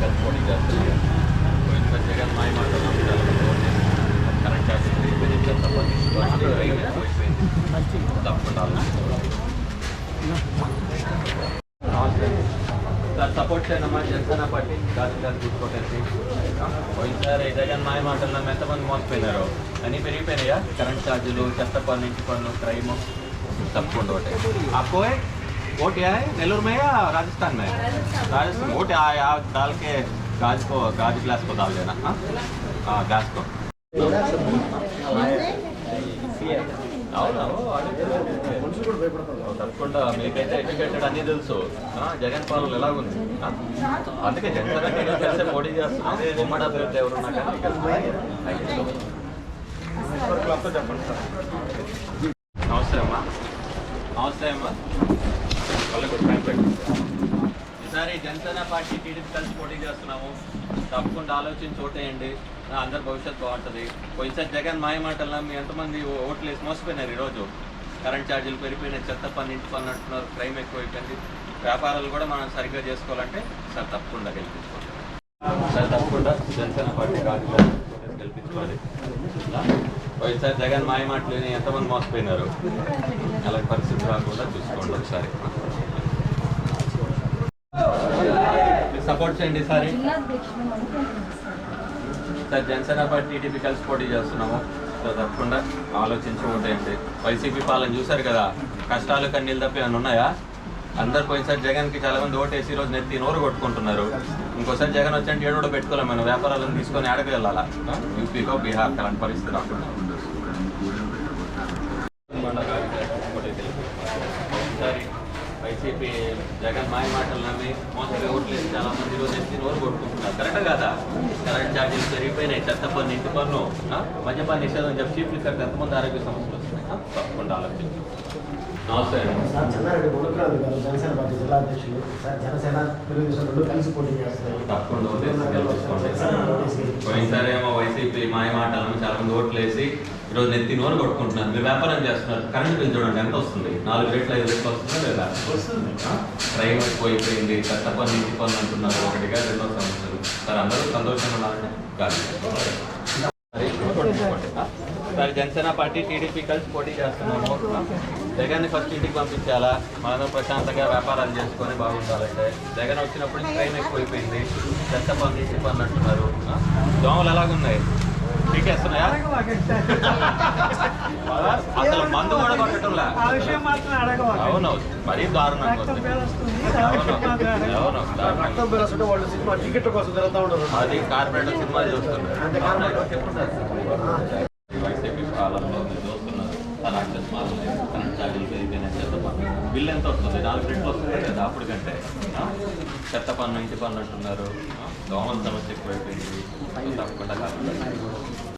కలిసి పోటీ చేస్తున్నారు. పోయినసారి జగన్ మాయ మాటలు కరెంట్ ఛార్జెస్ అయిపోయింది, తప్పకుండా సార్ సపోర్ట్ చేయనమ్మా జనసేన పార్టీ గాజు గారు చూసుకోవటేసి. పోయినసారి జగన్ మాయ మాటల్లో ఎంతమంది మోసపోయినారు, అన్నీ పెరిగిపోయినాయా? కరెంట్ ఛార్జీలు, చెత్త పన్ను, ఇంటి పన్ను, క్రైమ్, తప్పకుండా ఒకటే. आपको है वोट क्या है? नेल्लोर में या राजस्थान में? राजस्थान वोट डाल के गाज ग्लास को डाल देना. हाँ ग्लास को. తప్పకుండా మీకైతే ఎడ్యుకేటెడ్ అన్నీ తెలుసు. జగన్ పాలన ఎలాగుంది, అందుకే జనసేన కలిసి పోటీ చేస్తున్నాం. ఉమ్మడి అభ్యర్థి ఎవరున్నా కానీ చెప్పండి సార్. నమస్తే అమ్మా. నమస్తే అమ్మా. ఈసారి జనసేన పార్టీ టీడీపీ కలిసి పోటీ చేస్తున్నాము. తప్పకుండా ఆలోచించి ఓటేయండి, అందరి భవిష్యత్తు బాగుంటుంది. పోయినసారి జగన్ మాయ మాటల్లో మీ ఎంతమంది ఓట్లు వేసి మోసపోయినారు. ఈరోజు కరెంట్ ఛార్జీలు పెరిగిపోయినాయి, చెత్త పన్ను, ఇంటి పన్ను అంటున్నారు, క్రైమ్ ఎక్కువైపోయింది. వ్యాపారాలు కూడా మనం సరిగ్గా చేసుకోవాలంటే సార్ తప్పకుండా గెలిపించుకోండి. సార్ తప్పకుండా జనసేన పార్టీ గెలిపించుకోవాలి. పోయినసారి జగన్ మాయ మాటలు ఎంతమంది మోసపోయినారు, అలాంటి పరిస్థితి రాకుండా చూసుకోండి ఒకసారి. సపోర్ట్ చేయండి ఈసారి. సార్ జనసేన పార్టీ టీడీపీ కలిసి పోటీ చేస్తున్నాము. సో తప్పకుండా ఆలోచించి ఓటేయండి. వైసీపీ పాలన చూశారు కదా, కష్టాలు కన్నీళ్ళు తప్ప ఏమైనా ఉన్నాయా? అందరు పోయినసారి జగన్కి చాలా మంది ఓటేసి ఈరోజు నెత్తి నోరు కొట్టుకుంటున్నారు. ఇంకోసారి జగన్ వచ్చంటే ఏడు కూడా పెట్టుకోలేము. మనం వ్యాపారాలను తీసుకొని ఆడకు వెళ్ళాలా? యూపీకో బీహార్ అలాంటి పరిస్థితి రాకుండా. ఒకసారి వైసీపీ జగన్ మాయ మాటలు నమ్మి మోసంగా ఓట్లేసి చాలా మంది ఈరోజు నెత్తి నోరు కొట్టుకుంటున్నారు. కరెక్ట్ కదా? కరెంట్ ఛార్జీలు పెరిగిపోయినాయి, చెత్త పన్ను, ఇంటి పన్ను, మద్యపాన నిషేధం చెప్పి చీఫ్ మినిస్టర్ ఎంతమంది ఆరోగ్య సమస్యలు వస్తున్నాయి. తప్పకుండా ఆలోచించి. నమస్తే సార్. చెన్నారెడ్డి మునక్రాజు గారు జనసేన పార్టీ జిల్లా అధ్యక్షులు. సార్ జనసేన తెలుగుదేశం రెండు కలిసి పోటీ చేస్తారు. తప్పకుండా పోయినసారి ఏమో వైసీపీ మాయ మాటలను చాలా మంది ఓట్లు వేసి ఈరోజు నెత్తి నోరు కొట్టుకుంటున్నారు. మీరు వ్యాపారం చేస్తున్నారు, కరెంట్ బిల్ చూడండి ఎంత వస్తుంది, 4 రేట్లు 5 రేట్లు వస్తుందా లేదా? వస్తుంది. ట్రైన్ అయిపోయింది, చెత్త పన్ను, ఇంటి పన్ను అంటున్నారు. ఒకటిగా రెండో సమస్యలు. సార్ అందరూ సంతోషంగా ఉన్నారంటే కాదు. సార్ జనసేన పార్టీ టీడీపీ కలిసి పోటీ చేస్తున్నాము. జగన్ని ఫస్ట్ ఇంటికి పంపించాలా, మనం ప్రశాంతంగా వ్యాపారాలు చేసుకొని బాగుండాలంటే. జగన్ వచ్చినప్పుడు ట్రైన్ ఎక్కువైపోయింది, చెత్త పన్ను, ఇంటి పన్ను అంటున్నారు. దోమలు ఎలాగున్నాయి, పీకేస్తున్నాయా? అసలు మందు కూడా కొట్టడంలా. అవును, మరీ దారుణంగా ఉంది. అవును అది కార్పొరేటర్ సినిమాలు చూస్తున్నారు. వైసీపీ పాలనలో మీరు చూస్తున్నారు. రాక్షస్ మాలలు, కరెంట్ ఛార్జీలు పెరిగిపోయిన చెత్త పన్ను బిల్లు ఎంత వస్తుంది? 4 రెట్లు వస్తుంది కదా అప్పుడు కంటే. చెత్త పన్ను, ఇంటి పన్ను అంటున్నారు. దోమల సమస్య ఎక్కువైపోయింది. తప్పకుండా కాదు.